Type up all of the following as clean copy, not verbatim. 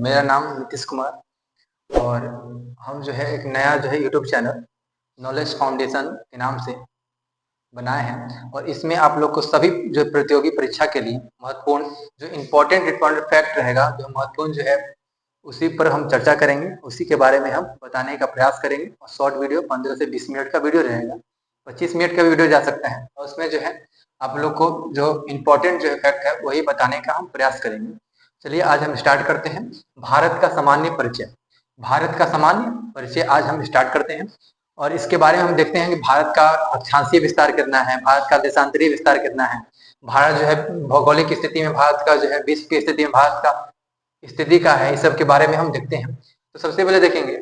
मेरा नाम नीतीश कुमार और हम जो है एक नया जो है यूट्यूब चैनल नॉलेज फाउंडेशन के नाम से बनाए हैं और इसमें आप लोग को सभी जो प्रतियोगी परीक्षा के लिए महत्वपूर्ण जो इम्पोर्टेंट फैक्ट रहेगा, जो महत्वपूर्ण जो है उसी पर हम चर्चा करेंगे, उसी के बारे में हम बताने का प्रयास करेंगे। और शॉर्ट वीडियो 15 से 20 मिनट का वीडियो रहेगा, 25 मिनट का वीडियो जा सकता है और उसमें जो है आप लोग को जो इम्पोर्टेंट जो फैक्ट है वही बताने का हम प्रयास करेंगे। चलिए आज हम स्टार्ट करते हैं। भारत का सामान्य परिचय, भारत का सामान्य परिचय आज हम स्टार्ट करते हैं और इसके बारे में हम देखते हैं कि भारत का अक्षांशीय विस्तार कितना है, भारत का देशांतरीय विस्तार कितना है, भारत जो है भौगोलिक स्थिति में, भारत का जो है विश्व की स्थिति में भारत का स्थिति का है, इस सब के बारे में हम देखते हैं। तो सबसे पहले देखेंगे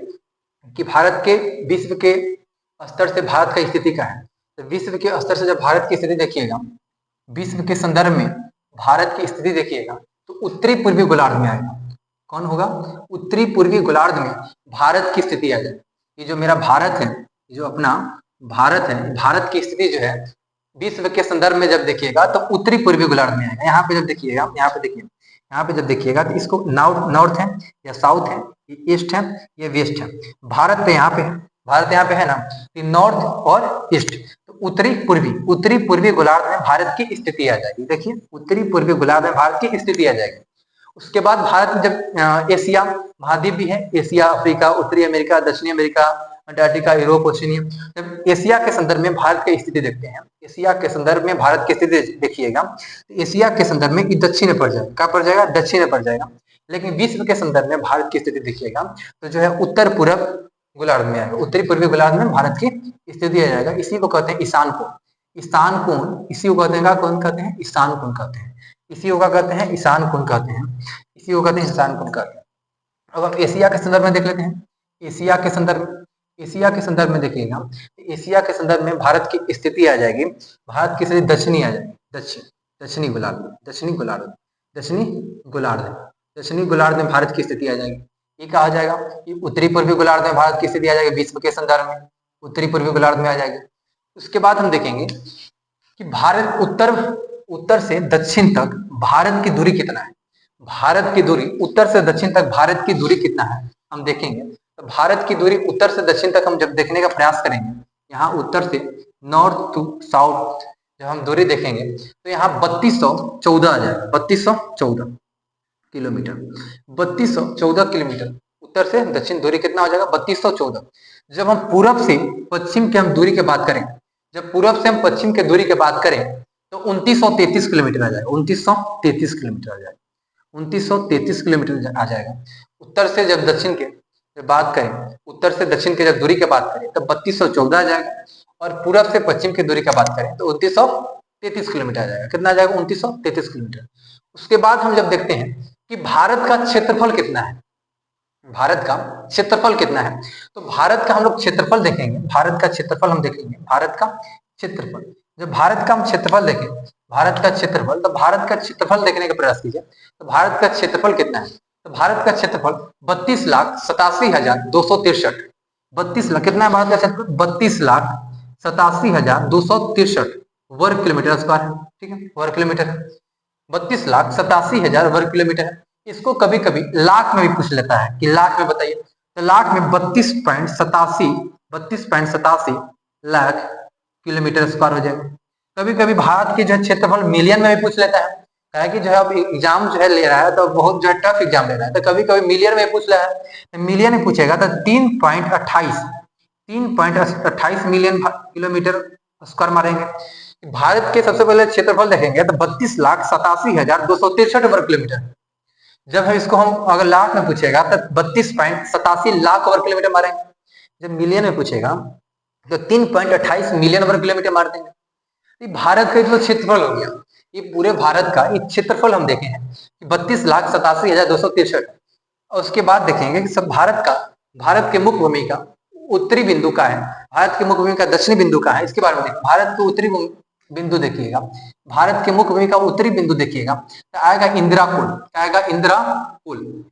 कि भारत के विश्व के स्तर से भारत का स्थिति का है। तो विश्व के स्तर से जब भारत की स्थिति देखिएगा, विश्व के संदर्भ में भारत की स्थिति देखिएगा तो उत्तरी पूर्वी गोलार्ध में आएगा। कौन होगा? उत्तरी पूर्वी गोलार्ध में भारत की स्थिति आ जाएगी। ये जो मेरा भारत है, जो अपना भारत है, भारत की स्थिति जो है विश्व के संदर्भ में जब देखिएगा तो उत्तरी पूर्वी गोलार्ध में आएगा। यहाँ पे जब देखिएगा, यहाँ पे देखिए, यहाँ पे जब देखिएगा तो इसको नॉर्थ है या साउथ है, ये ईस्ट है, ये वेस्ट है। भारत तो यहाँ पे है, भारत यहाँ पे है ना, ये नॉर्थ और ईस्ट। तो उत्तरी पूर्वी गोलार्ध में भारत की स्थिति आ जाएगी। देखिए उत्तरी पूर्वी गोलार्ध में भारत की स्थिति आ जाएगी। उसके बाद भारत में जब एशिया महाद्वीप भी है, एशिया, अफ्रीका, उत्तरी अमेरिका, दक्षिणी अमेरिका, अंटार्कटिका, यूरोप, ओशिनिया, जब एशिया के संदर्भ में भारत की स्थिति देखते हैं, एशिया के संदर्भ में भारत की स्थिति देखिएगा तो एशिया के संदर्भ में दक्षिण में पड़ जाएगा। क्या पड़ जाएगा? दक्षिण में पड़ जाएगा। लेकिन विश्व के संदर्भ में भारत की स्थिति देखिएगा तो जो है उत्तर पूर्व गोलार्ध में आएगा, उत्तरी पूर्वी गोलार्ध में भारत की स्थिति आ जाएगा। इसी को कहते हैं ईशान कोण। ईशान कोण, इसी को कहते हैं, क्या कौन कहते हैं? ईशान कोण कहते हैं। इसी को क्या कहते हैं? ईशान कोण कहते हैं। इसी को कहते हैं ईशान कोण कहते हैं। अब हम एशिया के संदर्भ में देख लेते हैं। एशिया के संदर्भ में देखिएगा, एशिया के संदर्भ में भारत की स्थिति आ जाएगी, भारत की स्थिति दक्षिणी आ जाएगी, दक्षिणी गोलार्ध में भारत की स्थिति आ जाएगी। ये कहा जाएगा कि उत्तरी पूर्वी गोलार्ध में भारत की स्थिति आ जाएगी, विश्व के संदर्भ में उत्तरी पूर्वी गोलार्ध में आ जाएगी। उसके बाद हम देखेंगे कि भारत उत्तर से दक्षिण तक भारत की दूरी कितना है। भारत की दूरी उत्तर से दक्षिण तक भारत की दूरी कितना है हम देखेंगे। तो भारत की दूरी उत्तर से दक्षिण तक हम जब देखने का प्रयास करेंगे, यहाँ उत्तर से नॉर्थ टू साउथ जब हम दूरी देखेंगे तो यहाँ 3214 आ जाएगा, 3214 किलोमीटर, 3214 किलोमीटर उत्तर से दक्षिण दूरी कितना हो जाएगा? 3214। जब हम पूरब से पश्चिम की हम दूरी की बात करें, जब पूरब से हम पश्चिम की दूरी की बात करें तो 2933 किलोमीटर आ जाएगा, 2933 किलोमीटर आ जाएगा, 2933 किलोमीटर आ जाएगा। उत्तर से जब दक्षिण के जब बात करें, उत्तर से दक्षिण की जब दूरी की बात करें तो 3214 आ जाएगा और पूरब से पश्चिम की दूरी की बात करें तो 2933 किलोमीटर आ जाएगा। कितना आ जाएगा? 2933 किलोमीटर। उसके बाद हम जब देखते हैं कि भारत का क्षेत्रफल कितना है, भारत का क्षेत्रफल कितना है, तो भारत का हम लोग क्षेत्रफल देखेंगे, भारत का क्षेत्रफल हम देखेंगे, भारत का क्षेत्रफल, जब भारत का हम क्षेत्रफल देखें, भारत का क्षेत्रफल, तो भारत का क्षेत्रफल देखने का प्रयास कीजिए। तो भारत का क्षेत्रफल कितना है? तो भारत का क्षेत्रफल 32,87,263, 32 लाख, कितना है भारत का क्षेत्रफल? 32,87,263 वर्ग किलोमीटर स्क्वायर है। ठीक है, वर्ग किलोमीटर है, 32,87,000 वर्ग किलोमीटर है। इसको कभी कभी लाख में भी पूछ लेता है कि लाख में बताइए, तो लाख में 32.87 लाख किलोमीटर स्क्वायर हो जाएगा। कभी कभी भारत के जो क्षेत्रफल मिलियन में भी पूछ लेता है, कहा कि जो है अब एग्जाम जो है ले रहा है तो बहुत जो है टफ एग्जाम ले रहा है, तो कभी कभी मिलियन में पूछ रहा है, तो मिलियन में पूछेगा तो 3.28 मिलियन किलोमीटर स्क्वायर मारेंगे। भारत के सबसे पहले क्षेत्रफल देखेंगे तो 32,87,263 वर्ग किलोमीटर। जब हम इसको हम अगर लाख में पूछेगा तो 32.87 लाख वर्ग किलोमीटर मारेंगे। जब मिलियन में पूछेगा तो 3.28 मिलियन वर्ग किलोमीटर मार देंगे। भारत का जो क्षेत्रफल हो गया, ये पूरे भारत का एक क्षेत्रफल हम देखे हैं 32,87,263। और उसके बाद देखेंगे कि सब भारत के मुख्य भूमि का उत्तरी बिंदु का है, भारत के मुख्य भूमि का दक्षिणी बिंदु का है, इसके बारे में भारत के उत्तरी बिंदु देखिएगा, भारत के मुख्य भूमि का उत्तरी बिंदु देखिएगा तो आएगा इंदिरा कोल, क्या आएगा? इंदिरा कोल।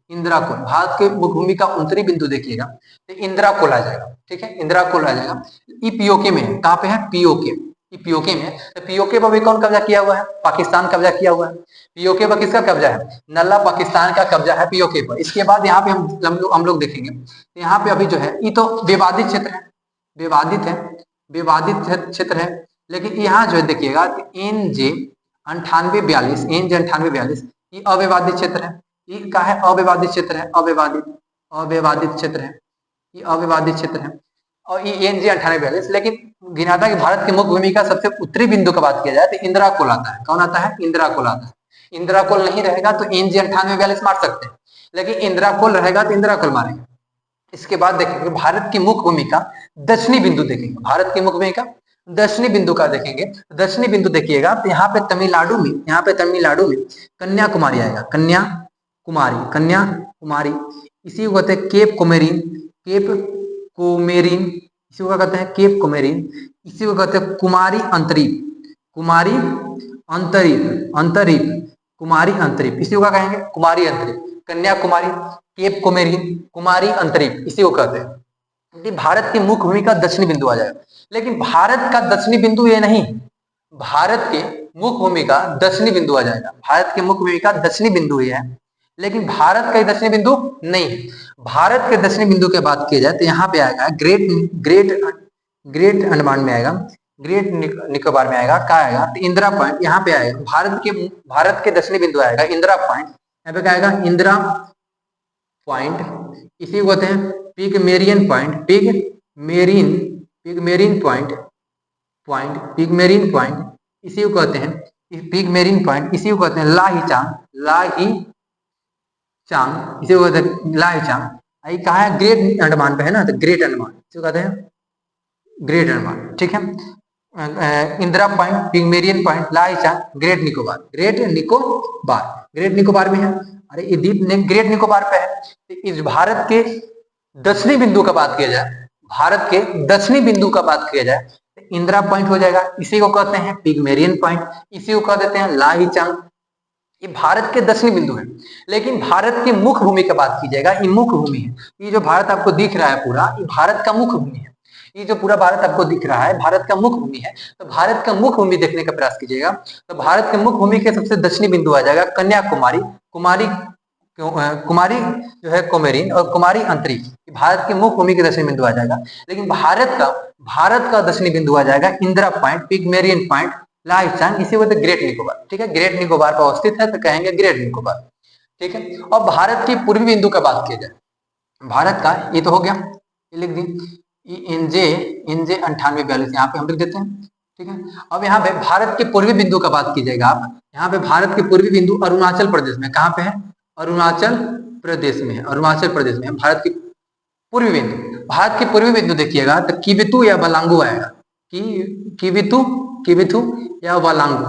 भारत के मुख्य भूमि का उत्तरी बिंदु देखिएगा तो इंदिरा कोल आ जाएगा। ठीक है, इंदिरा कोल आ जाएगा। ई पीओके में, कहाँ पे है? पीओके, ये पीओके में है। तो पीओके पर भी कौन कब्जा किया हुआ है? पाकिस्तान कब्जा किया हुआ है। पीओके पर किसका कब्जा है? नल्ला पाकिस्तान का कब्जा है पीओके पर। इसके बाद यहाँ पे हम लोग देखेंगे, तो यहाँ पे अभी जो है ये तो विवादित क्षेत्र है, विवादित है, विवादित क्षेत्र है। लेकिन यहाँ जो है देखिएगा NJ 9842, NJ 9842 ये अविवादित क्षेत्र है। ये क्या है? अविवादित क्षेत्र है, अविवादित क्षेत्र है, ये अविवादित क्षेत्र है। और ये NJ 9842, लेकिन गिनाता कि भारत की मुख्य भूमि का सबसे उत्तरी बिंदु का बात किया जाए तो इंदिरा कोल आता है। कौन आता है? इंदिरा कोल आता है। इंदिरा कोल नहीं रहेगा तो NJ 9842 मार सकते हैं, लेकिन इंदिरा कोल रहेगा तो इंदिरा कोल मारेंगे। इसके बाद देखेंगे भारत की मुख्य भूमि का दक्षिणी बिंदु देखेंगे, भारत की मुख्य भूमि का दक्षिणी बिंदु का देखेंगे। दक्षिणी बिंदु देखिएगा तो यहाँ पे तमिलनाडु में, यहाँ पे तमिलनाडु में कन्याकुमारी आएगा, कन्याकुमारी, कन्याकुमारी। इसी को कहते हैं केप कोमेरिन, केप कोमेरिन, इसी को कहते हैं केप कोमेरिन। इसी को कहते हैं कुमारी अंतरीप, कुमारी अंतरीप, अंतरीप, कुमारी अंतरीप, इसी को क्या कहेंगे? कुमारी अंतरीप। कन्याकुमारी, केप कोमेरिन, कुमारी अंतरीप, इसी को कहते हैं। भारत की मुख्य भूमि का दक्षिणी बिंदु आ जाएगा। लेकिन भारत का दक्षिणी बिंदु ये नहीं, भारत के मुख्य भूमि का दक्षिणी बिंदु आ जाएगा। भारत के मुख्य भूमि का दक्षिणी बिंदु ये है, लेकिन भारत का दक्षिणी बिंदु नहीं है। भारत के दक्षिणी बिंदु की बात की जाए तो यहाँ पे आएगा ग्रेट अंडमान में आएगा, ग्रेट निकोबार में आएगा, क्या आएगा? तो इंदिरा पॉइंट यहाँ पे आएगा। भारत के दक्षिणी बिंदु आएगा इंदिरा पॉइंट, यहाँ पे क्या आएगा? इंदिरा पॉइंट। इसी को कहते हैं पिगमेरियन point, Pygmalion point, Pygmalion point, इसी को कहते हैं पिगमेरियन पॉइंट। इसी को कहते हैं लाहीचांग, लाहीचांग, इसी को कहते हैं लाहीचांग। ये कहाँ है? ग्रेट अंडमान पे है ना, तो ग्रेट अंडमान, इसे कहते हैं ग्रेट अंडमान। ठीक है, इंदिरा पॉइंट, पिगमेरियन पॉइंट, लाहीचांग, great Nicobar, great Nicobar, great Nicobar में है। अरे ये द्वीप ने ग्रेट निकोबार पे है। तो इस भारत के दक्षिणी बिंदु का बात किया जाए, भारत के दक्षिणी बिंदु का बात किया जाए तो इंदिरा पॉइंट हो जाएगा। इसी को कहते हैं पिगमेरियन पॉइंट, इसी को कह देते हैं लाहीचांग। ये भारत के दक्षिणी बिंदु है। लेकिन भारत की मुख्य भूमि की बात की जाएगा, ये मुख्य भूमि है। ये जो भारत आपको दिख रहा है पूरा, ये भारत का मुख्य भूमि है। ये जो पूरा भारत आपको दिख रहा है भारत का मुख्य भूमि है। तो भारत का मुख्य भूमि देखने का प्रयास कीजिएगा, तो भारत के मुख्य भूमि के सबसे दक्षिणी बिंदु आ जाएगा कन्याकुमारी, कुमारी जो है कोमेरिन, और कुमारी अंतरिक्ष, भारत की मुख्य भूमि के दक्षिणी बिंदु आ जाएगा। लेकिन भारत का दक्षिणी बिंदु आ जाएगा इंदिरा पॉइंट, पिगमेरियन पॉइंट, लाहीचांग, इसी वजह ग्रेट निकोबार। ठीक है, ग्रेट निकोबार पर अवस्थित है तो कहेंगे ग्रेट निकोबार। ठीक है, और भारत की पूर्वी बिंदु का बात किया जाए, भारत का ये तो हो गया, ये लिख दी NJ 9842, यहाँ पे हम लिख देते हैं। ठीक है, अब यहाँ पे भारत के पूर्वी बिंदु का बात कीजिएगा आप। यहाँ पे भारत के पूर्वी बिंदु अरुणाचल प्रदेश में, कहाँ पे है? अरुणाचल प्रदेश में है, अरुणाचल प्रदेश में है भारत की पूर्वी बिंदु। भारत की पूर्वी बिंदु देखिएगा तो किबिथु या बलांगू आएगा, किबिथु या बलांगू,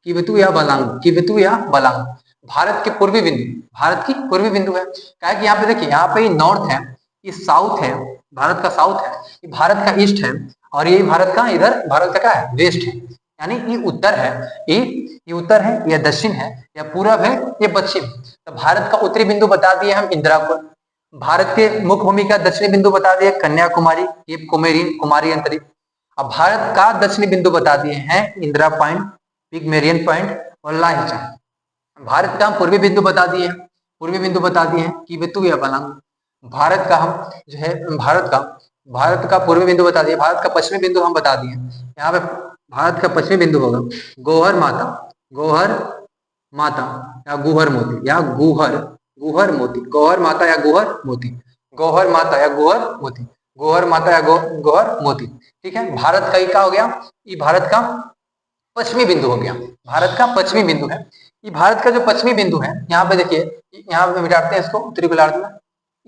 किबिथु या बलांगू, किबिथु या बलांगू, भारत के पूर्वी बिंदु, भारत की पूर्वी बिंदु है। क्या है कि यहाँ पे देखिए, यहाँ पे नॉर्थ है, ये साउथ है, भारत का साउथ है, ये भारत का ईस्ट है, और ये भारत का इधर भारत का क्या है? वेस्ट है। यानी ये उत्तर है, ये उत्तर है, या दक्षिण है, या पूरब है, ये पश्चिम। तो भारत का उत्तरी बिंदु बता दिए हम इंदिरा को, भारत के मुख्य भूमि का दक्षिणी बिंदु बता दिए कन्याकुमारी, केप कोमेरिन, कुमारी अंतरिक्ष। अब भारत का दक्षिणी बिंदु बता दिए हैं इंदिरा पॉइंट, पिगमेरियन पॉइंट और लाहीचांग। भारत का पूर्वी बिंदु बता दिए हैं, पूर्वी बिंदु बता दिए हैं किबिथु या बलांगू। भारत का हम जो है भारत का पूर्वी बिंदु बता दिए, भारत का पश्चिमी बिंदु हम बता दिए। यहाँ पे भारत का पश्चिमी बिंदु होगा गौहर माता, गौहर माता या गुहर मोती, या गुहर मोती, गौहर माता या गुहर मोती, गौहर माता या गुहर मोती, गौहर माता या गौहर मोती। ठीक है, भारत का क्या हो गया? ये भारत का पश्चिमी बिंदु हो गया, भारत का पश्चिमी बिंदु है। ये भारत का जो पश्चिमी बिंदु है, यहाँ पे देखिए, यहाँ पे मिटाते हैं इसको, उत्तरी गोलार्ध में।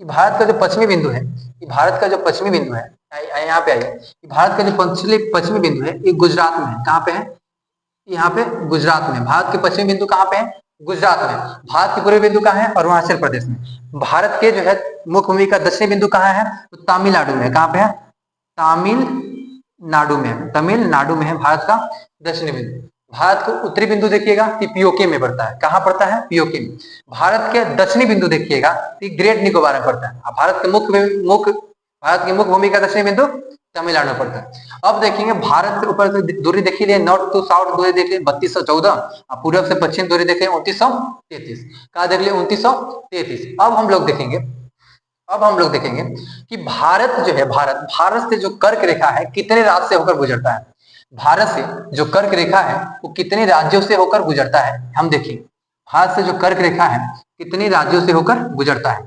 ये भारत का जो पश्चिमी बिंदु है, ये भारत का जो पश्चिमी बिंदु है, यहाँ पे आइए, भारत का जो पश्चिमी बिंदु है ये गुजरात में है। कहाँ पे है? यहाँ पे गुजरात में। भारत के पश्चिमी बिंदु कहाँ पे है? गुजरात में। भारत की पूर्वी बिंदु कहाँ है? अरुणाचल प्रदेश में। भारत के जो है मुख्य भूमि का दक्षिणी बिंदु कहाँ है? तो तमिलनाडु में। कहाँ पे है? तमिलनाडु में, तमिलनाडु में है भारत का दक्षिणी बिंदु। भारत को उत्तरी बिंदु देखिएगा तो पीओके में पड़ता है। कहाँ पड़ता है? पीओके में। भारत के दक्षिणी बिंदु देखिएगा तो ग्रेट निकोबार में पड़ता है। भारत की मुख्य भूमि का दक्षिणी बिंदु तमिलनाडु में पड़ता है। अब देखेंगे भारत से ऊपर से दूरी देख लीजिए, नॉर्थ टू साउथ दूरी देख लीजिए 3214, और पूर्व से पश्चिम दूरी देखें 2933। कहा देख लिए 2933। अब हम लोग देखेंगे कि भारत जो है, भारत से जो कर्क रेखा है कितने राज्य से होकर गुजरता है। भारत से जो कर्क रेखा है वो कितने राज्यों से होकर गुजरता है, हम देखेंगे। भारत से जो कर्क रेखा है कितने राज्यों से होकर गुजरता है।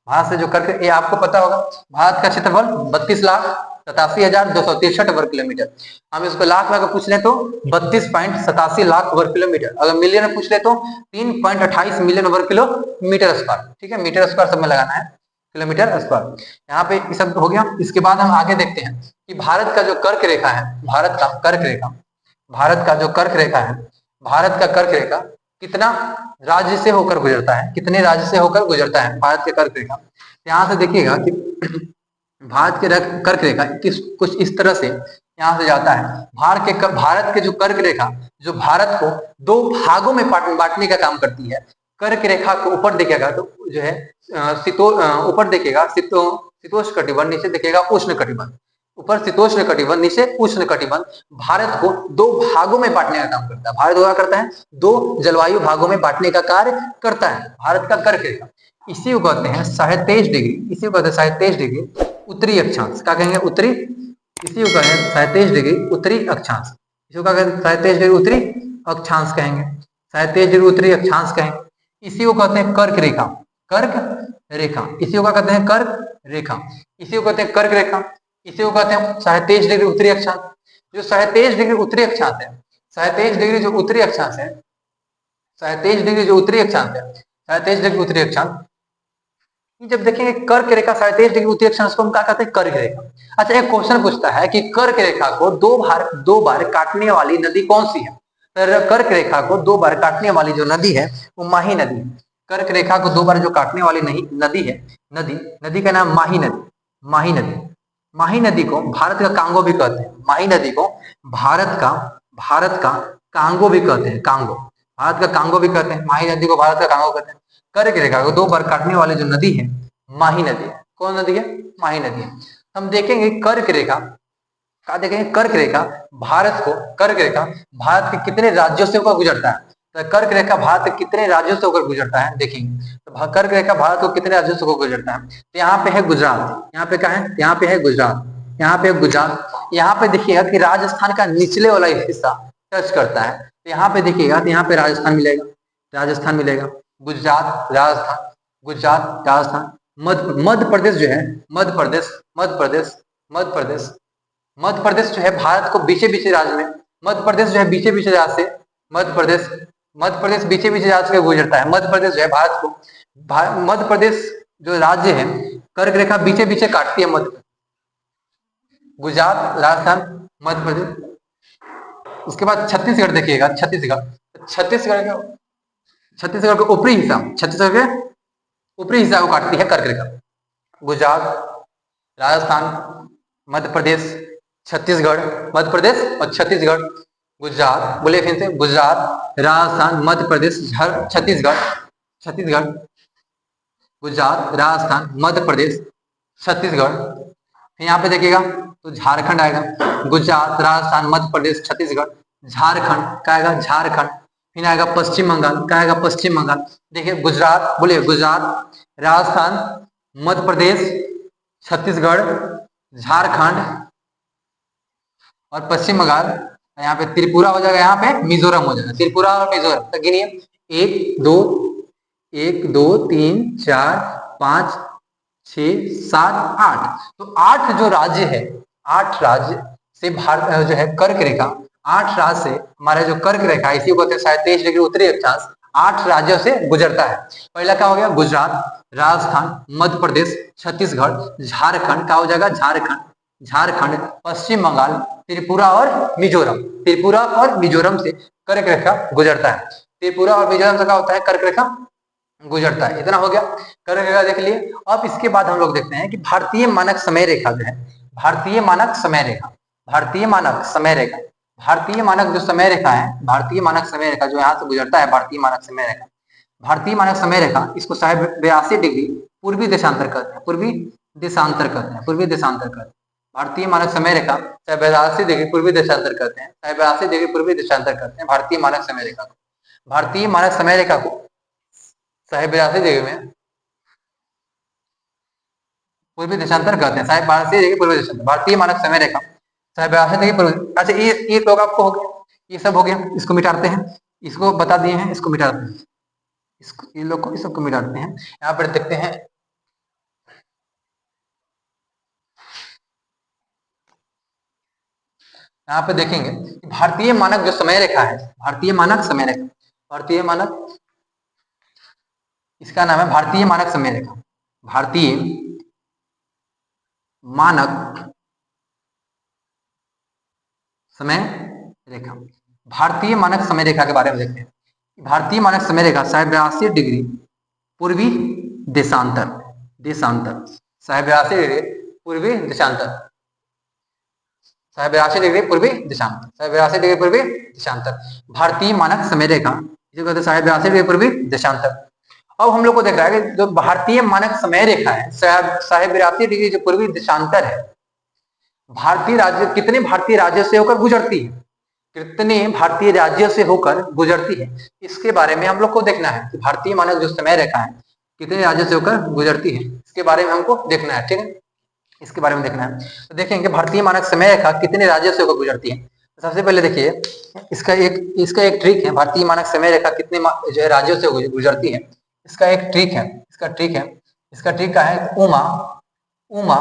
भारत से जो कर्क, ये आपको पता होगा, भारत का क्षेत्रफल 32,87,263 वर्ग किलोमीटर। हम इसको लाख में अगर पूछ ले तो 32.87 लाख वर्ग किलोमीटर, अगर मिलियन में पूछ ले तो 3.28 मिलियन वर्ग किलोमीटर स्क्वायर। ठीक है, मीटर स्क्वायर सब में लगाना है, किलोमीटर स्क्वायर। यहाँ पे ये सब हो गया। इसके बाद हम आगे देखते हैं कि भारत का जो कर्क रेखा है, भारत का जो कर्क रेखा है, भारत का कर्क रेखा कितना राज्य से होकर गुजरता है, कितने राज्य से होकर गुजरता है भारत के कर्क रेखा। यहाँ से देखिएगा कि भारत के कर्क रेखा कुछ इस तरह से यहाँ से जाता है। भारत के जो कर्क रेखा जो भारत को दो भागों में बांटने का काम करती है। कर्क रेखा को ऊपर देखेगा तो जो है ऊपर देखेगा शीतोष्ण कटिबंध, नीचे देखेगा उष्ण कटिबंध। ऊपर शीतोष्ण कटिबंध, नीचे उष्ण कटिबंध भारत को दो भागों में बांटने का काम करता है। भारत क्या करता है, दो जलवायु भागों में बांटने का कार्य करता है भारत का कर्क रेखा। इसी को कहते हैं 23.5 डिग्री, इसी को कहते हैं 23.5 डिग्री उत्तरी अक्षांश। क्या कहेंगे, उत्तरी, इसी को कहते हैं 23.5 डिग्री उत्तरी अक्षांश। इसी को क्या कहते हैं, 23.5 डिग्री उत्तरी अक्षांश कहेंगे, 23.5 डिग्री उत्तरी अक्षांश कहेंगे। इसी को कहते हैं कर्क रेखा, कर्क रेखा। इसी को क्या कहते हैं, कर्क रेखा। इसी को कहते हैं कर्क रेखा। इसी को कहते हैं 23.5 डिग्री उत्तरी अक्षांश। जो 23.5 डिग्री उत्तरी अक्षांश है, 27 डिग्री जो उत्तरी अक्षांश है, 27 डिग्री जो उत्तरी अक्षांश है, 27 डिग्री उत्तरी अक्षांश, जब देखेंगे कर्क रेखा 27 डिग्री उत्तरी अक्षांश को हम क्या कहते हैं, कर्क रेखा। अच्छा, एक क्वेश्चन पूछता है कि कर्क रेखा को दो बार काटने वाली नदी कौन सी है। कर्क रेखा को दो बार काटने वाली जो नदी है वो माही नदी है। कर्क रेखा को दो बार जो काटने वाली नदी है, नदी का नाम माही नदी, माही नदी। माही नदी को भारत का कांगो भी कहते हैं। माही नदी को भारत का कांगो भी कहते हैं, कांगो, भारत का कांगो भी कहते हैं। माही नदी को भारत का कांगो कहते हैं। कर्क रेखा को दो बार काटने वाली जो नदी है माही नदी है। कौन नदी है, माही नदी है। हम देखेंगे कर्क रेखा, क्या देखेंगे, कर्क रेखा भारत के कितने राज्यों से होकर गुजरता है। तो कर्क रेखा भारत के कितने राज्यों से होकर गुजरता है देखेंगे। तो कर्क रेखा भारत को कितने राज्यों से होकर गुजरता है। तो यहाँ पे है गुजरात, यहाँ पे क्या है, यहाँ पे है गुजरात, यहाँ पे गुजरात। यहाँ पे देखिएगा कि राजस्थान का निचले वाला हिस्सा टच करता है। तो यहाँ पे देखिएगा तो यहाँ पे राजस्थान मिलेगा, गुजरात, राजस्थान, मध्य प्रदेश जो है, मध्य प्रदेश जो है भारत को बीचे राज्य में, मध्य प्रदेश जो है बीचे राज्य से, मध्य प्रदेश बीचे राज्य से गुजरता है। मध्य प्रदेश जो है भारत को, मध्य प्रदेश जो राज्य है कर्क रेखा बीचे काटती है। गुजरात, राजस्थान, मध्य प्रदेश। उसके बाद छत्तीसगढ़ देखिएगा, छत्तीसगढ़ का ऊपरी हिस्सा, छत्तीसगढ़ के ऊपरी हिस्सा को काटती है कर्क रेखा। गुजरात, राजस्थान, मध्य प्रदेश, छत्तीसगढ़, मध्य प्रदेश और छत्तीसगढ़, गुजरात, बोले फिर से, गुजरात, राजस्थान, मध्य प्रदेश, छत्तीसगढ़, गुजरात, राजस्थान, मध्य प्रदेश, छत्तीसगढ़। फिर यहाँ पे देखिएगा तो झारखंड आएगा, गुजरात, राजस्थान, मध्य प्रदेश, छत्तीसगढ़, झारखंड क्या आएगा, झारखंड। फिर आएगा पश्चिम बंगाल, क्या आएगा, पश्चिम बंगाल। देखिए गुजरात, बोलिए गुजरात, राजस्थान, मध्य प्रदेश, छत्तीसगढ़, झारखंड और पश्चिम बंगाल। यहाँ पे त्रिपुरा हो जाएगा, यहाँ पे मिजोरम हो जाएगा, त्रिपुरा और मिजोरम। तो गिनिए 1 2 3 4 5 6 7 8। तो 8 जो राज्य है, 8 राज्य से भारत जो है कर्क रेखा, 8 राज्य से हमारा जो कर्क रेखा इसी को कहते हैं 27 डिग्री उत्तरी अक्षांश, 8 राज्यों से गुजरता है। पहला क्या हो गया, गुजरात, राजस्थान, मध्य प्रदेश, छत्तीसगढ़, झारखंड का हो जाएगा, झारखंड, पश्चिम बंगाल, त्रिपुरा और मिजोरम से कर्क रेखा गुजरता है। त्रिपुरा और मिजोरम से क्या होता है, कर्क रेखा गुजरता है। इतना हो गया, कर्क रेखा देख लिए। अब इसके बाद हम लोग देखते हैं कि भारतीय मानक समय रेखा जो है, भारतीय मानक जो समय रेखा जो यहाँ से गुजरता है, भारतीय मानक समय रेखा, इसको 82 डिग्री पूर्वी देशांतर कहते हैं, भारतीय मानक समय रेखा 82 डिग्री पूर्वी देशांतर करते हैं, 82 डिग्री पूर्वी देशांतर करते हैं भारतीय मानक समय रेखा को। भारतीय मानक समय रेखा को 82 डिग्री में पूर्वी देशांतर करते हैं, 82 डिग्री पूर्वी देशांतर, भारतीय मानक समय रेखा 82 डिग्री पूर्वी। अच्छा ये लोग आपको हो गया, ये सब हो गया, इसको मिटाते हैं, इसको बता दिए हैं, इसको मिटाते हैं, इसको ये लोग को इस सबको मिटाते हैं। यहाँ पर देखते हैं, यहाँ पे देखेंगे भारतीय मानक जो समय रेखा है, भारतीय मानक समय रेखा, भारतीय मानक, इसका नाम है भारतीय मानक समय रेखा, भारतीय मानक समय रेखा। भारतीय मानक समय रेखा के बारे में देखते हैं। भारतीय मानक समय रेखा 82 डिग्री पूर्वी देशांतर, देशांतर 82 डिग्री पूर्वी देशांतर, 82 डिग्री पूर्वी देशांतर, 82 डिग्री पूर्वी देशांतर, भारतीय मानक समय रेखा जो कहते हैं 82 डिग्री पूर्वी देशांतर। अब हम लोग को देख रहा है कि जो भारतीय मानक समय रेखा है 82 डिग्री जो पूर्वी देशांतर है, भारतीय राज्य कितने भारतीय राज्यों से होकर गुजरती है, कितने भारतीय राज्यों से होकर गुजरती है, इसके बारे में हम लोग को देखना है कि भारतीय मानक जो समय रेखा है कितने राज्यों से होकर गुजरती है, इसके बारे में हमको देखना है। ठीक है, इसके बारे में देखना है। तो देखेंगे भारतीय मानक समय रेखा कितने राज्यों से होकर गुजरती है। तो सबसे पहले देखिए इसका एक ट्रिक है, भारतीय मानक समय रेखा कितने जो है राज्यों से गुजरती है, इसका एक ट्रिक है, इसका ट्रिक का है उमा उमा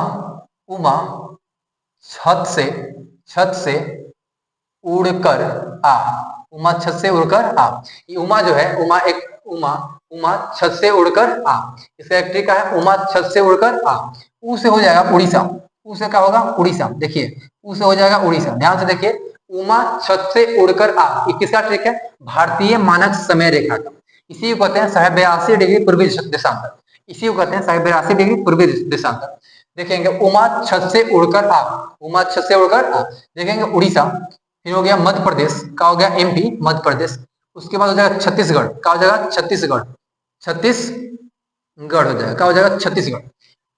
उमा छत से उड़कर आ, उमा छत से उड़कर आ। ये उमा जो है, उमा छत से उड़कर आ, इसका एक ट्रिक है उमा छत से उड़कर आ। ऊ से हो जाएगा उड़ीसा, ऊ से क्या होगा उड़ीसा, देखिए ऊ से हो जाएगा उड़ीसा, ध्यान से देखिए उमा छत से उड़कर आ, ये किसका ट्रिक है, भारतीय मानक समय रेखा का। इसी को कहते हैं 82 डिग्री पूर्वी देशांतर, इसी को कहते हैं 82 डिग्री पूर्वी देशांतर। देखेंगे उमा छत से उड़कर आ, उमा छत से उड़कर आ, देखेंगे उड़ीसा, फिर हो गया मध्य प्रदेश का, हो गया एमपी मध्य प्रदेश, उसके बाद हो जाएगा छत्तीसगढ़ का, हो जाएगा छत्तीसगढ़, छत्तीसगढ़ हो जाएगा, का हो जाएगा छत्तीसगढ़,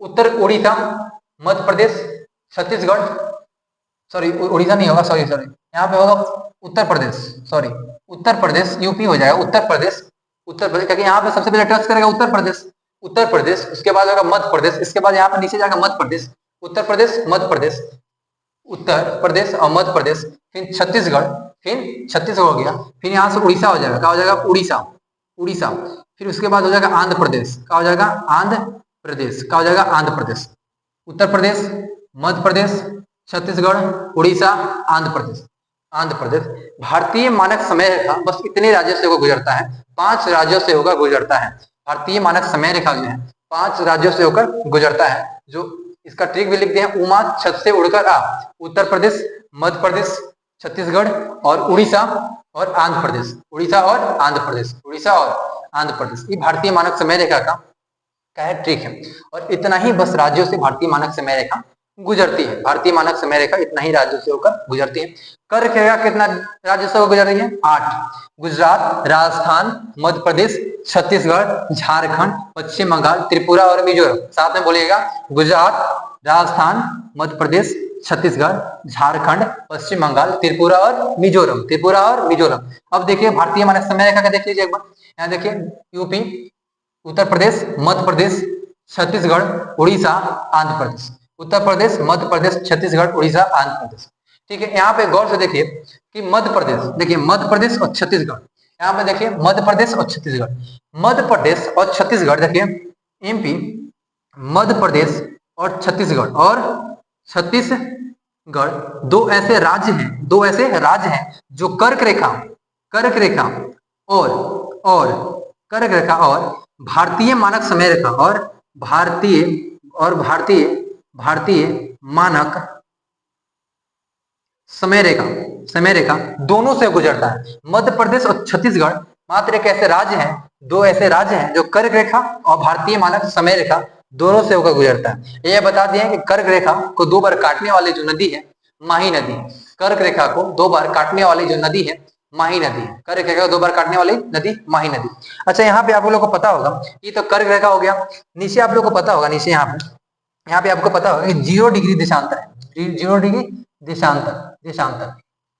उत्तर उड़ीसा मध्य प्रदेश छत्तीसगढ़, सॉरी उड़ीसा नहीं होगा, सॉरी यहाँ पे होगा उत्तर प्रदेश, सॉरी उत्तर प्रदेश, यूपी हो जाएगा उत्तर प्रदेश, क्योंकि यहाँ पे सबसे पहले टच करेगा उत्तर प्रदेश, उसके बाद होगा मध्य प्रदेश, इसके बाद यहाँ पे नीचे जाएगा मध्य प्रदेश, उत्तर प्रदेश मध्य प्रदेश, उत्तर प्रदेश और मध्य प्रदेश, फिर छत्तीसगढ़ हो गया, फिर यहाँ से उड़ीसा हो जाएगा, क्या हो जाएगा उड़ीसा, फिर उसके बाद हो जाएगा आंध्र प्रदेश, क्या हो जाएगा आंध्र प्रदेश, क्या हो जाएगा आंध्र प्रदेश, उत्तर प्रदेश मध्य प्रदेश छत्तीसगढ़ उड़ीसा आंध्र प्रदेश। भारतीय मानक समय रेखा बस इतने राज्यों से होकर गुजरता है, 5 राज्यों से होकर गुजरता है। भारतीय मानक समय रेखा जो है 5 राज्यों से होकर गुजरता है, जो इसका ट्रिक भी लिख दिया है उमा छत से उड़कर आ, उत्तर प्रदेश मध्य प्रदेश छत्तीसगढ़ और उड़ीसा और आंध्र प्रदेश, उड़ीसा और आंध्र प्रदेश, ये भारतीय मानक समय रेखा का क्या है ट्रिक है। और इतना ही बस राज्यों से भारतीय मानक समय रेखा गुजरती है, भारतीय मानक समय रेखा इतना ही राज्यों से होकर गुजरती है। कर्क रेखा कितना राज्यों से होकर गुजर रही है, 8, गुजरात राजस्थान मध्य प्रदेश छत्तीसगढ़ झारखंड पश्चिम बंगाल त्रिपुरा और मिजोरम, साथ में बोलिएगा गुजरात राजस्थान मध्य प्रदेश छत्तीसगढ़ झारखंड पश्चिम बंगाल त्रिपुरा और मिजोरम। अब देखिए भारतीय मानक समय रेखा का देख लीजिए एक बार, यहाँ देखिए यूपी उत्तर प्रदेश मध्य प्रदेश छत्तीसगढ़ उड़ीसा आंध्र प्रदेश, उत्तर प्रदेश मध्य प्रदेश छत्तीसगढ़ उड़ीसा आंध्र प्रदेश। ठीक है, यहाँ पे गौर से देखिए कि मध्य प्रदेश, देखिए मध्य प्रदेश और छत्तीसगढ़, यहाँ पे देखिए मध्य प्रदेश और छत्तीसगढ़, देखिए एमपी मध्य प्रदेश और छत्तीसगढ़ दो ऐसे राज्य हैं जो कर्क रेखा और भारतीय मानक समय रेखा और भारतीय मानक समय रेखा दोनों से गुजरता है। मध्य प्रदेश और छत्तीसगढ़ मात्र एक ऐसे राज्य हैं, 2 ऐसे राज्य हैं जो कर्क रेखा और भारतीय मानक समय रेखा दोनों से होकर गुजरता है। ये बता दिए कि कर्क रेखा को 2 बार काटने वाली जो नदी है माही नदी, कर्क रेखा को 2 बार काटने वाली जो नदी है माही नदी, कर्क रेखा को 2 बार काटने वाली नदी माही नदी। अच्छा, यहाँ पे आप लोग को पता होगा, ये तो कर्क रेखा हो गया, नीचे आप लोग को पता होगा, नीचे यहाँ पे आपको पता होगा कि 0 डिग्री देशांतर है, जीरो डिग्री देशांतर, देशांतर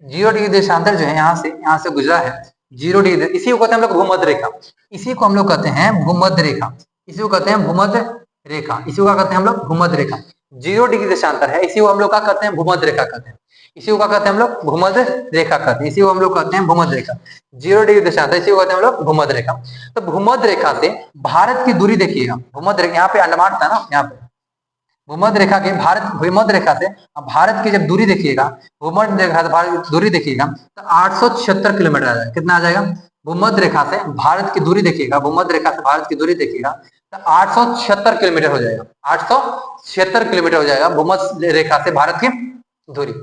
0 डिग्री देशांतर जो है यहाँ से गुजरा है 0 डिग्री, इसी को कहते हैं हम लोग भूमध्य रेखा, इसी को हम लोग कहते हैं भूमध्य रेखा, इसी को कहते हैं भूमध्य रेखा, इसी को क्या कहते हैं हम लोग भूमध्य रेखा। 0 डिग्री देशांतर है, इसी को हम लोग क्या कहते हैं भूमध्य रेखा कहते हैं, इसी को क्या कहते हैं हम लोग भूमध्य रेखा कहते हैं, इसी को हम लोग कहते हैं भूमध्य रेखा। 0 डिग्री देशांतर, इसी को कहते हैं हम लोग भूमध्य रेखा। तो भूमध्य रेखा से भारत की दूरी देखिएगा, भूमध्य रेखा यहाँ पे अंडमान था ना, यहाँ पे भूमध्य रेखा के भूमध्य रेखा से भारत की जब दूरी देखिएगा, भूमध्य रेखा से भारत की दूरी देखिएगा तो 876 किलोमीटर आ जाएगा। कितना आ जाएगा? भूमध्य रेखा से भारत की दूरी देखिएगा, भूमध्य रेखा से भारत की दूरी देखिएगा तो 876 किलोमीटर हो जाएगा, 876 किलोमीटर हो जाएगा भूमध्य रेखा से भारत की दूरी।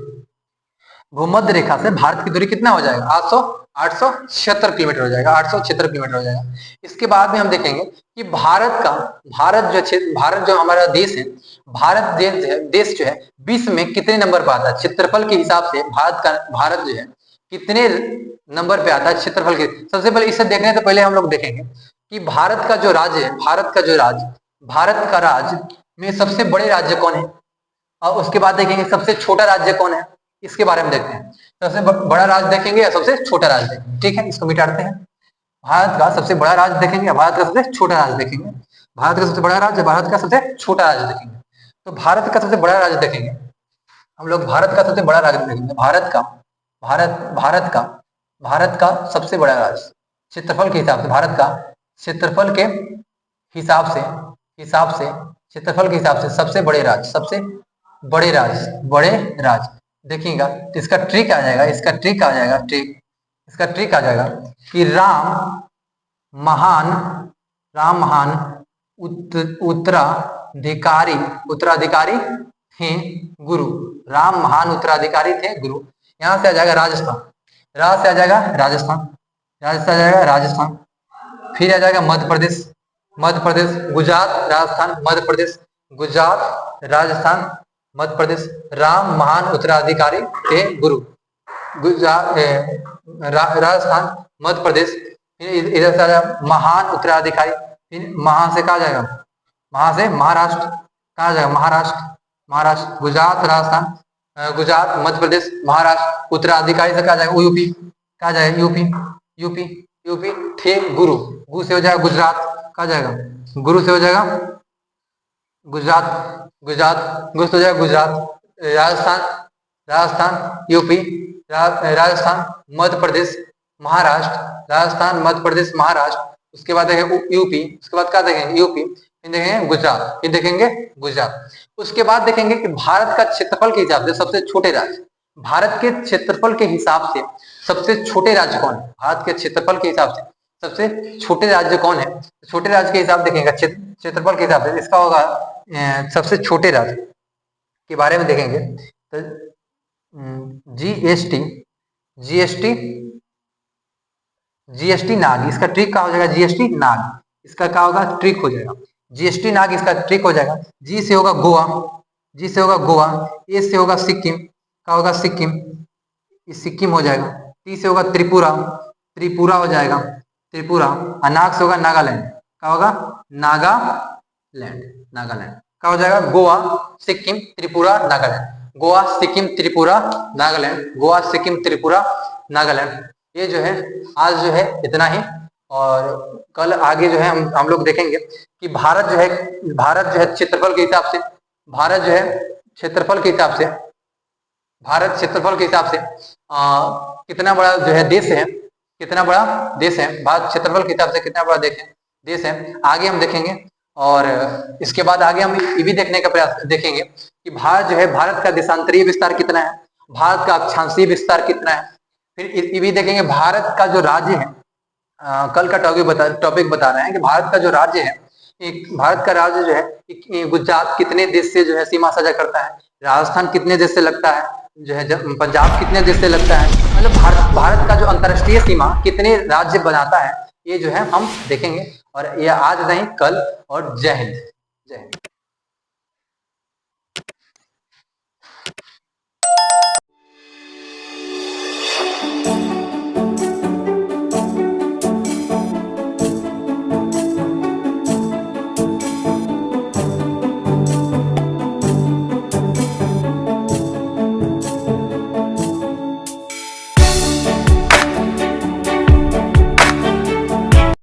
भूमध्य रेखा से भारत की दूरी कितना हो जाएगा? 876 किलोमीटर हो जाएगा, 876 किलोमीटर हो जाएगा। इसके बाद में हम देखेंगे कि भारत जो हमारा देश है, भारत देश जो है विश्व में कितने नंबर पर आता है क्षेत्रफल के हिसाब से, भारत जो है कितने नंबर पे आता है क्षेत्रफल के। सबसे पहले इसे देखने से पहले हम लोग देखेंगे कि भारत का जो राज्य है, भारत का राज्य में सबसे बड़े राज्य कौन है, और उसके बाद देखेंगे सबसे छोटा राज्य कौन है, इसके बारे में देखते हैं। सबसे बड़ा राज्य देखेंगे या सबसे छोटा राज्य देखेंगे, ठीक है, इसको मिटाते हैं। भारत का सबसे बड़ा राज्य देखेंगे या भारत का सबसे छोटा राज्य देखेंगे, भारत का सबसे बड़ा राज्य, भारत का सबसे छोटा राज्य देखेंगे। तो भारत का सबसे बड़ा राज्य देखेंगे हम लोग, भारत का सबसे बड़ा राज्य देखेंगे, भारत का सबसे बड़ा राज्य क्षेत्रफल के हिसाब से, भारत का क्षेत्रफल के हिसाब से सबसे बड़े राज्य देखिएगा। तो इसका ट्रिक आ जाएगा, इसका ट्रिक आ जाएगा कि राम महान उत्तराधिकारी थे गुरु, राम महान उत्तराधिकारी थे गुरु। यहां से आ जाएगा राजस्थान, से आ जाएगा राजस्थान, फिर आ जाएगा मध्य प्रदेश, गुजरात, राजस्थान, मध्य प्रदेश। राम महान उत्तराधिकारी थे गुरु, गुजरात, राजस्थान, मध्य प्रदेश। इधर से आ जाएगा महान उत्तराधिकारी, फिर महा से कहा जाएगा, महा से महाराष्ट्र, कहा जाएगा महाराष्ट्र, गुजरात, राजस्थान, गुजरात, मध्य प्रदेश, महाराष्ट्र। उत्तराधिकारी से कहा जाएगा यूपी, कहा जाएगा यूपी थे गुरु, गु से हो जाएगा गुजरात, कहा जाएगा गुरु से हो जाएगा गुजरात, गुरु से हो जाएगा गुजरात। राजस्थान, यूपी, राजस्थान, मध्य प्रदेश, महाराष्ट्र, राजस्थान, मध्य प्रदेश, महाराष्ट्र। उसके बाद देखेंगे यूपी, उसके बाद क्या देखेंगे यूपी, फिर देखेंगे गुजरात, फिर देखेंगे गुजरात। उसके बाद देखेंगे कि भारत का क्षेत्रफल के हिसाब से सबसे छोटे राज्य, भारत के क्षेत्रफल के हिसाब से सबसे छोटे राज्य कौन है, भारत के क्षेत्रफल के हिसाब से सबसे छोटे राज्य कौन है। छोटे राज्य के हिसाब देखेंगे, क्षेत्रफल के हिसाब से इसका होगा सबसे छोटे राज्य के बारे में देखेंगे तो जीएसटी नाग, इसका ट्रिक क्या हो जाएगा, जीएसटी नाग, इसका क्या होगा ट्रिक हो जाएगा, जीएसटी नाग इसका ट्रिक हो जाएगा। जी से होगा गोवा, ए से होगा सिक्किम, क्या होगा सिक्किम, सिक्किम हो जाएगा। टी से होगा त्रिपुरा हो जाएगा, त्रिपुरा। नाग से होगा नागालैंड, क्या होगा नागालैंड, क्या हो जाएगा गोवा, सिक्किम, त्रिपुरा, नागालैंड, गोवा, सिक्किम, त्रिपुरा, नागालैंड, गोवा, सिक्किम, त्रिपुरा, नागालैंड। ये जो है आज जो है इतना ही, और कल आगे जो है हम लोग देखेंगे कि भारत जो है क्षेत्रफल के हिसाब से, भारत क्षेत्रफल के हिसाब से कितना बड़ा जो है देश है, भारत क्षेत्रफल के हिसाब से कितना बड़ा देश है, आगे हम देखेंगे। और इसके बाद आगे हम ये भी देखने का प्रयास देखेंगे कि भारत का देशांतरीय विस्तार कितना है, भारत का अक्षांशीय विस्तार कितना है। फिर ये भी देखेंगे भारत का जो राज्य है, कल का टॉपिक बता रहे हैं कि भारत का जो राज्य है, भारत का राज्य जो है गुजरात कितने देश से जो है सीमा साझा करता है, राजस्थान कितने देश से लगता है, जो है पंजाब कितने देश से लगता है, मतलब भारत का जो अंतर्राष्ट्रीय सीमा कितने राज्य बनाता है, ये जो है हम देखेंगे। और ये आज नहीं कल, और जय हिंद।